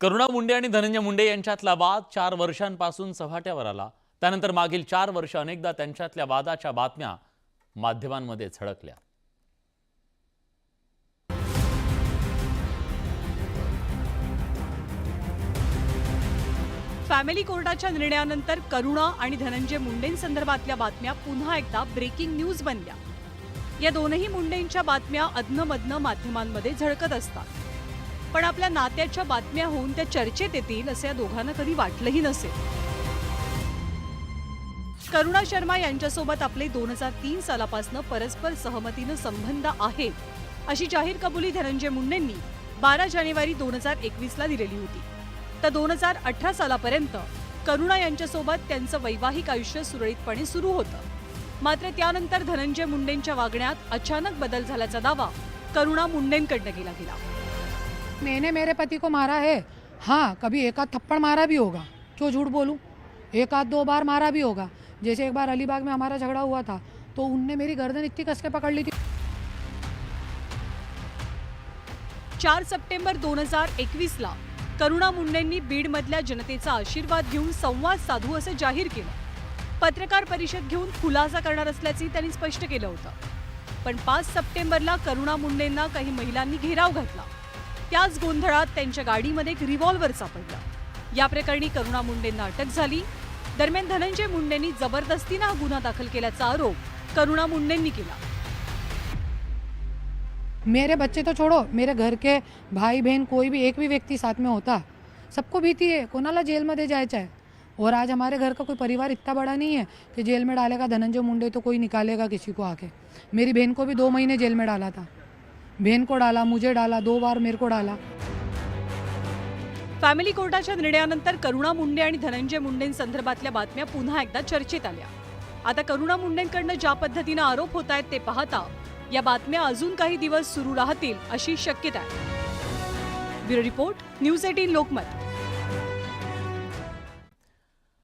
करुणा मुंडे आणि धनंजय मुंडे यांच्यातला वाद 4 वर्षांपासून चव्हाट्यावर आला। त्यानंतर मागील 4 वर्ष अनेकदा त्यांच्यातल्या वादाच्या बातम्या माध्यमांमध्ये झळकल्या। फॅमिली कोर्टाच्या निर्णयानंतर करुणा आणि धनंजय मुंडेंसंदर्भातल्या बातम्या पुन्हा एकदा ब्रेकिंग न्यूज बनल्या। या दोनही मुंडेंच्या बातम्या अधनं-मधनं माध्यमांमध्ये झळकत असतात, पण आपल्या नात्याच्या बातम्या होऊन त्या चर्चेत येतील असे या दोघांना कधी वाटलंही नसेल। करुणा शर्मा यांच्यासोबत आपले 2003 सालापासून परस्पर सहमतीनं संबंध आहेत अशी जाहीर कबुली धनंजय मुंडेंनी 12 जानेवारी 2021 ला दिलेली होती। तर 2018 सालापर्यंत करुणा यांच्यासोबत त्यांचं वैवाहिक आयुष्य सुरळीतपणे सुरू होतं। मात्र त्यानंतर धनंजय मुंडेंच्या वागण्यात अचानक बदल झाल्याचा दावा करुणा मुंडेंकडनं केला गेला। मैंने मेरे पति को मारा है, हाँ कभी एक आध थप्पड़ मारा भी होगा, क्यों झूठ बोलूं, एक आध 2 बार मारा भी होगा। जैसे एक बार अलीबाग में हमारा झगड़ा हुआ था तो उनने मेरी गर्दन इतनी कस के पकड़ ली थी। 4 सप्टेंबर 2021 ला करुणा मुंडेंनी बीडमधल्या जनतेचा आशीर्वाद घेऊन संवाद साधू असं जाहीर केलं। पत्रकार परिषद घेऊन खुलासा करणार असल्याचे त्यांनी स्पष्ट केलं होतं। पण 5 सप्टेंबरला करुणा मुंडेंना काही महिलांनी घेराव घातला। त्याच गोंधळात त्यांच्या गाडीमध्ये एक रिव्हॉल्वर सापडला। या प्रकरणी करुणा मुंडेंना अटक झाली। दरम्यान धनंजय मुंडेंनी जबरदस्तीने हा गुन्हा दाखल केल्याचा आरोप करुणा मुंडेंनी केला। मेरे बच्चे तो छोड़ो, मेरे घर के भाई बहन कोई भी एक भी व्यक्ति साथ में होता, सबको भीती है कोणाला जेलमध्ये जायचं आहे। और आज हमारे घर का कोई परिवार इतना बड़ा नहीं है कि जेल में डालेगा धनंजय मुंडे तो कोई निकालेगा किसी को आके। मेरी बहन को भी 2 महीने जेल में डाला था, बहन को डाला, मुझे डाला, 2 बार मेरे को डाला। फॅमिली कोर्टाच्या निर्णयानंतर करुणा मुंडे आणि धनंजय मुंडेंसंदर्भातल्या बातम्या पुन्हा एकदा चर्चेत आल्या। आता करुणा मुंडेंकडनं ज्या पद्धतीने आरोप होत आहेत ते पाहता या बातम्या अजून काही दिवस सुरू राहतील अशी शक्यता आहे। Bureau report, news 18 Lokmat.